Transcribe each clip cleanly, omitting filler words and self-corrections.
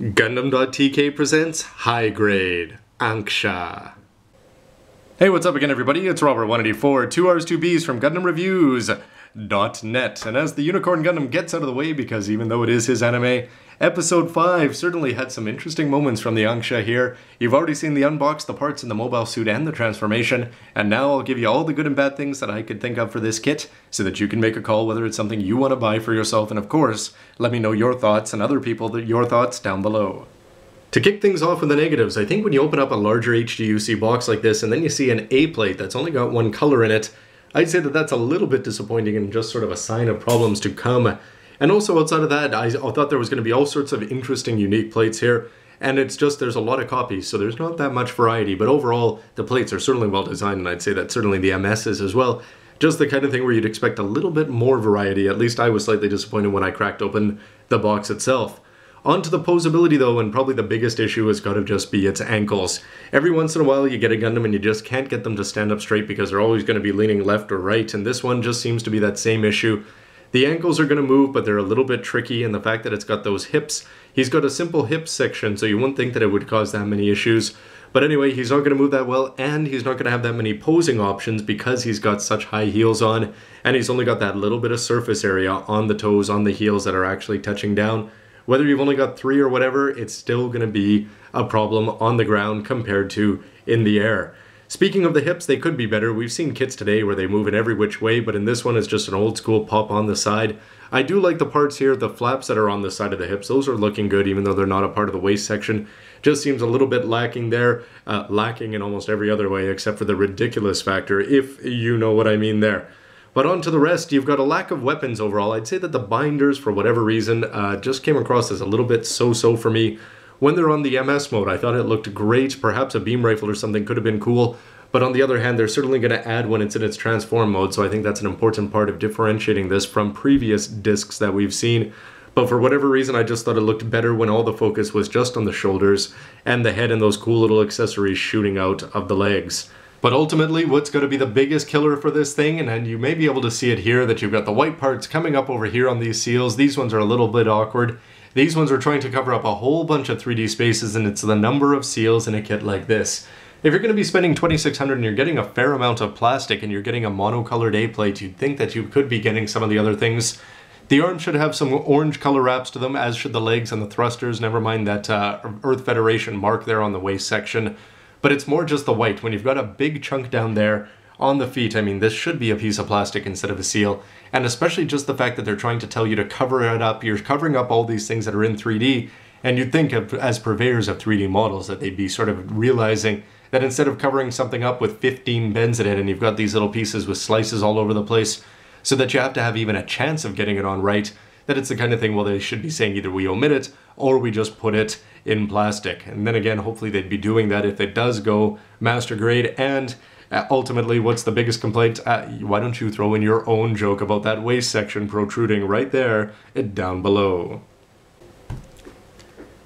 Gundam.tk presents High Grade Anksha. Hey, what's up again, everybody? It's Robert184, 2 R's 2 B's from Gundam Reviews.net. And as the Unicorn Gundam gets out of the way, because even though it is his anime, Episode 5 certainly had some interesting moments from the Anksha here. You've already seen the unbox, the parts in the mobile suit, and the transformation, and now I'll give you all the good and bad things that I could think of for this kit, so that you can make a call whether it's something you want to buy for yourself, and of course, let me know your thoughts and other people your thoughts down below. To kick things off with the negatives, I think when you open up a larger HGUC box like this, and then you see an A plate that's only got one color in it, I'd say that that's a little bit disappointing and just sort of a sign of problems to come. And also outside of that, I thought there was going to be all sorts of interesting, unique plates here, and it's just there's a lot of copies, so there's not that much variety, but overall, the plates are certainly well designed, and I'd say that certainly the MSs as well. Just the kind of thing where you'd expect a little bit more variety. At least I was slightly disappointed when I cracked open the box itself. On to the posability though, and probably the biggest issue has got to just be its ankles. Every once in a while you get a Gundam and you just can't get them to stand up straight because they're always going to be leaning left or right, and this one just seems to be that same issue. The ankles are going to move, but they're a little bit tricky, and the fact that it's got those hips, he's got a simple hip section, so you wouldn't think that it would cause that many issues. But anyway, he's not going to move that well, and he's not going to have that many posing options because he's got such high heels on, and he's only got that little bit of surface area on the toes, on the heels that are actually touching down. Whether you've only got 3 or whatever, it's still going to be a problem on the ground compared to in the air. Speaking of the hips, they could be better. We've seen kits today where they move in every which way, but in this one it's just an old school pop on the side. I do like the parts here, the flaps that are on the side of the hips, those are looking good even though they're not a part of the waist section. Just seems a little bit lacking there, lacking in almost every other way except for the ridiculous factor, if you know what I mean there. But on to the rest, you've got a lack of weapons overall. I'd say that the binders, for whatever reason, just came across as a little bit so-so for me. When they're on the MS mode, I thought it looked great. Perhaps a beam rifle or something could have been cool. But on the other hand, they're certainly going to add when it's in its transform mode, so I think that's an important part of differentiating this from previous discs that we've seen. But for whatever reason, I just thought it looked better when all the focus was just on the shoulders and the head and those cool little accessories shooting out of the legs. But ultimately, what's going to be the biggest killer for this thing, and you may be able to see it here, that you've got the white parts coming up over here on these seals. These ones are a little bit awkward. These ones are trying to cover up a whole bunch of 3D spaces, and it's the number of seals in a kit like this. If you're going to be spending $2,600 and you're getting a fair amount of plastic and you're getting a monocolored A plate, you'd think that you could be getting some of the other things. The arms should have some orange color wraps to them, as should the legs and the thrusters, never mind that Earth Federation mark there on the waist section. But it's more just the white. When you've got a big chunk down there on the feet, I mean, this should be a piece of plastic instead of a seal. And especially just the fact that they're trying to tell you to cover it up. You're covering up all these things that are in 3D, and you'd think of, as purveyors of 3D models, that they'd be sort of realizing that instead of covering something up with 15 bends in it and you've got these little pieces with slices all over the place so that you have to have even a chance of getting it on right, that it's the kind of thing, well, they should be saying either we omit it or we just put it in plastic. And then again, hopefully they'd be doing that if it does go master grade. And ultimately, what's the biggest complaint? Why don't you throw in your own joke about that waist section protruding right there down below?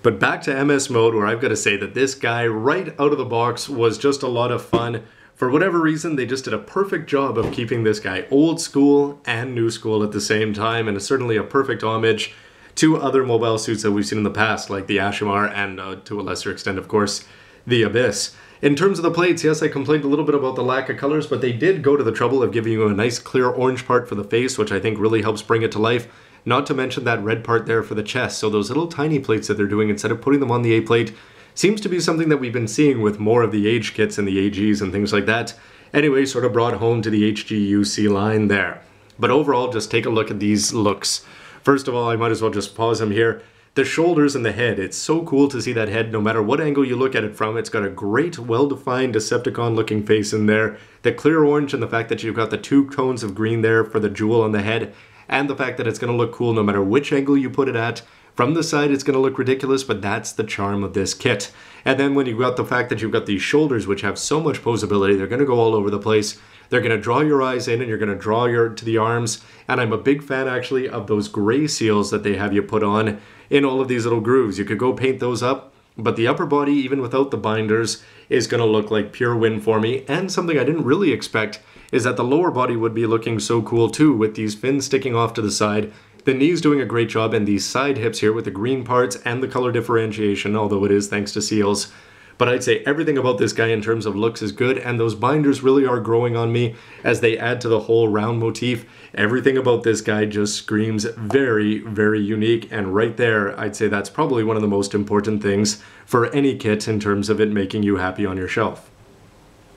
But back to MS mode, where I've got to say that this guy right out of the box was just a lot of fun. For whatever reason, they just did a perfect job of keeping this guy old school and new school at the same time, and it's certainly a perfect homage to other mobile suits that we've seen in the past, like the Ashimar and, to a lesser extent, of course, the Abyss. In terms of the plates, yes, I complained a little bit about the lack of colors, but they did go to the trouble of giving you a nice clear orange part for the face, which I think really helps bring it to life. Not to mention that red part there for the chest. So those little tiny plates that they're doing, instead of putting them on the A plate, seems to be something that we've been seeing with more of the age kits and the AGs and things like that. Anyway, sort of brought home to the HGUC line there. But overall, just take a look at these looks. First of all, I might as well just pause them here. The shoulders and the head, it's so cool to see that head no matter what angle you look at it from. It's got a great, well-defined Decepticon-looking face in there. The clear orange and the fact that you've got the 2 tones of green there for the jewel on the head, and the fact that it's going to look cool no matter which angle you put it at. From the side, it's going to look ridiculous, but that's the charm of this kit. And then when you've got the fact that you've got these shoulders, which have so much posability, they're going to go all over the place. They're going to draw your eyes in, and you're going to draw to the arms. And I'm a big fan, actually, of those gray seals that they have you put on in all of these little grooves. You could go paint those up, but the upper body, even without the binders, is going to look like pure win for me. And something I didn't really expect is that the lower body would be looking so cool too, with these fins sticking off to the side. The knee's doing a great job, and these side hips here with the green parts and the color differentiation, although it is thanks to seals. But I'd say everything about this guy in terms of looks is good, and those binders really are growing on me as they add to the whole round motif. Everything about this guy just screams very, very unique, and right there, I'd say that's probably one of the most important things for any kit in terms of it making you happy on your shelf.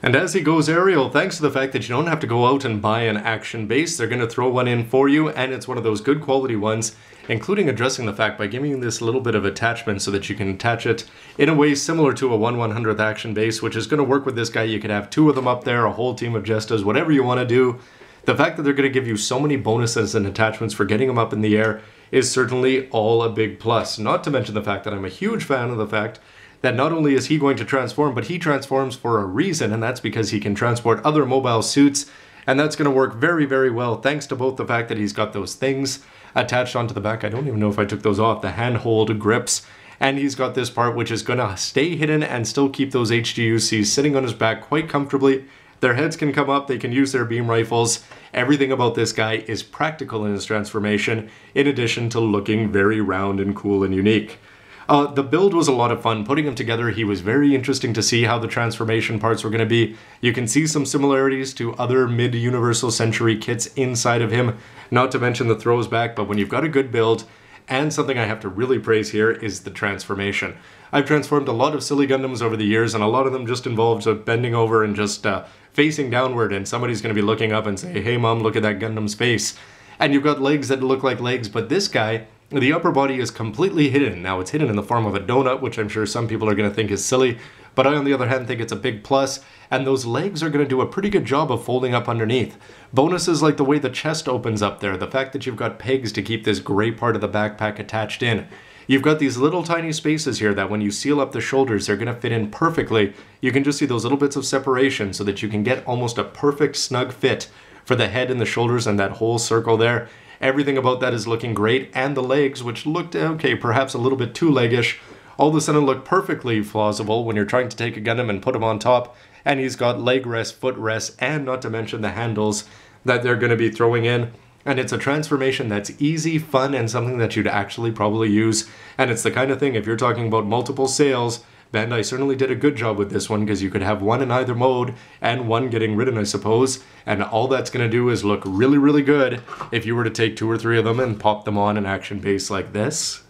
And as he goes aerial, thanks to the fact that you don't have to go out and buy an action base, they're going to throw one in for you, and it's one of those good quality ones, including addressing the fact by giving you this little bit of attachment so that you can attach it in a way similar to a 1/100th action base, which is going to work with this guy. You could have 2 of them up there, a whole team of Jestas, whatever you want to do. The fact that they're going to give you so many bonuses and attachments for getting them up in the air is certainly all a big plus. Not to mention the fact that I'm a huge fan of the fact that not only is he going to transform, but he transforms for a reason, and that's because he can transport other mobile suits, and that's going to work very, very well thanks to both the fact that he's got those things attached onto the back. I don't even know if I took those off, the handhold grips, and he's got this part which is going to stay hidden and still keep those HGUCs sitting on his back quite comfortably. Their heads can come up, they can use their beam rifles. Everything about this guy is practical in his transformation, in addition to looking very round and cool and unique. The build was a lot of fun. Putting him together, he was very interesting to see how the transformation parts were going to be. You can see some similarities to other mid-Universal Century kits inside of him, not to mention the throws back, but when you've got a good build, and something I have to really praise here is the transformation. I've transformed a lot of silly Gundams over the years, and a lot of them just involved bending over and just facing downward, and somebody's going to be looking up and say, "Hey mom, look at that Gundam's face." And you've got legs that look like legs, but this guy, the upper body is completely hidden. Now, it's hidden in the form of a donut, which I'm sure some people are going to think is silly, but I, on the other hand, think it's a big plus, and those legs are going to do a pretty good job of folding up underneath. Bonuses like the way the chest opens up there, the fact that you've got pegs to keep this gray part of the backpack attached in. You've got these little tiny spaces here that when you seal up the shoulders, they're going to fit in perfectly. You can just see those little bits of separation so that you can get almost a perfect snug fit for the head and the shoulders and that whole circle there. Everything about that is looking great, and the legs, which looked, okay, perhaps a little bit too leggish, all of a sudden look perfectly plausible when you're trying to take a Gundam and put him on top, and he's got leg rest, foot rest, and not to mention the handles that they're going to be throwing in. And it's a transformation that's easy, fun, and something that you'd actually probably use. And it's the kind of thing, if you're talking about multiple sales, Bandai certainly did a good job with this one, because you could have one in either mode and one getting ridden, I suppose, and all that's going to do is look really, really good if you were to take 2 or 3 of them and pop them on an action base like this.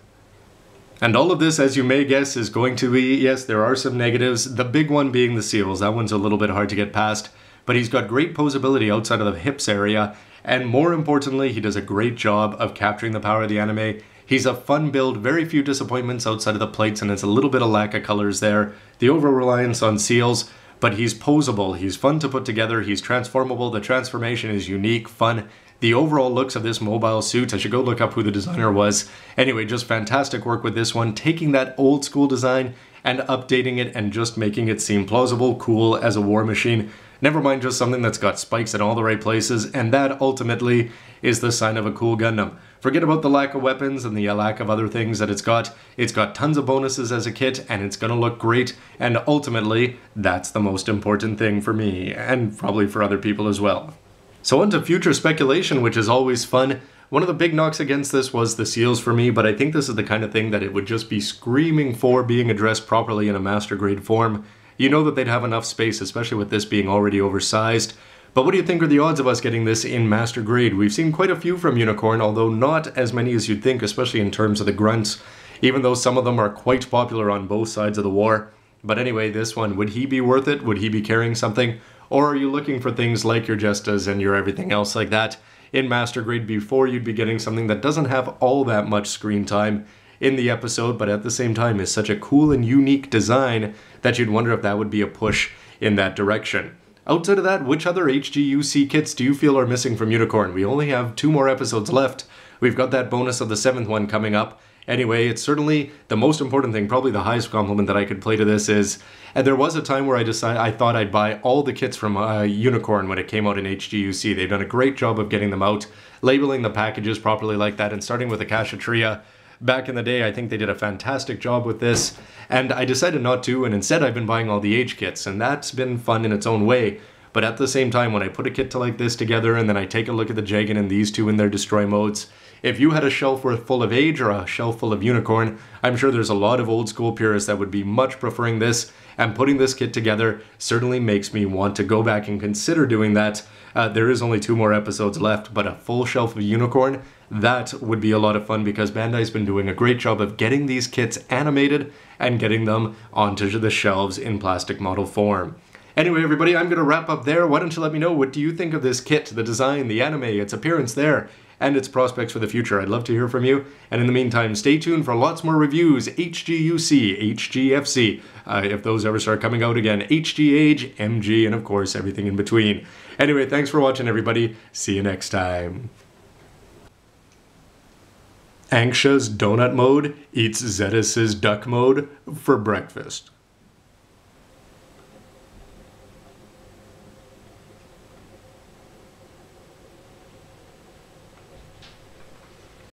And all of this, as you may guess, is going to be, yes, there are some negatives, the big one being the seals. That one's a little bit hard to get past, but he's got great posability outside of the hips area, and more importantly, he does a great job of capturing the power of the anime. He's a fun build, very few disappointments outside of the plates, and it's a little bit of lack of colors there. The over-reliance on seals, but he's posable, he's fun to put together, he's transformable, the transformation is unique, fun. The overall looks of this mobile suit, I should go look up who the designer was. Anyway, just fantastic work with this one, taking that old school design and updating it and just making it seem plausible, cool as a war machine. Never mind just something that's got spikes in all the right places, and that ultimately is the sign of a cool Gundam. Forget about the lack of weapons and the lack of other things that it's got. It's got tons of bonuses as a kit, and it's gonna look great, and ultimately, that's the most important thing for me, and probably for other people as well. So on to future speculation, which is always fun. One of the big knocks against this was the seals for me, but I think this is the kind of thing that it would just be screaming for being addressed properly in a master grade form. You know that they'd have enough space, especially with this being already oversized. But what do you think are the odds of us getting this in master grade? We've seen quite a few from Unicorn, although not as many as you'd think, especially in terms of the grunts, even though some of them are quite popular on both sides of the war. But anyway, this one, would he be worth it? Would he be carrying something? Or are you looking for things like your Jestas and your everything else like that in master grade before you'd be getting something that doesn't have all that much screen time in the episode, but at the same time is such a cool and unique design that you'd wonder if that would be a push in that direction. Outside of that, which other HGUC kits do you feel are missing from Unicorn? We only have 2 more episodes left. We've got that bonus of the 7th one coming up. Anyway, it's certainly the most important thing, probably the highest compliment that I could play to this is, and there was a time where I thought I'd buy all the kits from Unicorn when it came out in HGUC. They've done a great job of getting them out, labeling the packages properly like that, and starting with the Kashatria. Back in the day, I think they did a fantastic job with this, and I decided not to, and instead I've been buying all the H kits, and that's been fun in its own way. But at the same time, when I put a kit like this together and then I take a look at the Jagan and these two in their destroy modes, if you had a shelf worth full of Age or a shelf full of Unicorn, I'm sure there's a lot of old school purists that would be much preferring this, and putting this kit together certainly makes me want to go back and consider doing that. There is only 2 more episodes left, but a full shelf of Unicorn, that would be a lot of fun because Bandai's been doing a great job of getting these kits animated and getting them onto the shelves in plastic model form. Anyway, everybody, I'm going to wrap up there. Why don't you let me know, what do you think of this kit, the design, the anime, its appearance there, and its prospects for the future? I'd love to hear from you. And in the meantime, stay tuned for lots more reviews, HGUC, HGFC, if those ever start coming out again, HG Age, MG, and of course, everything in between. Anyway, thanks for watching, everybody. See you next time. Anksha's donut mode eats Zetis's duck mode for breakfast.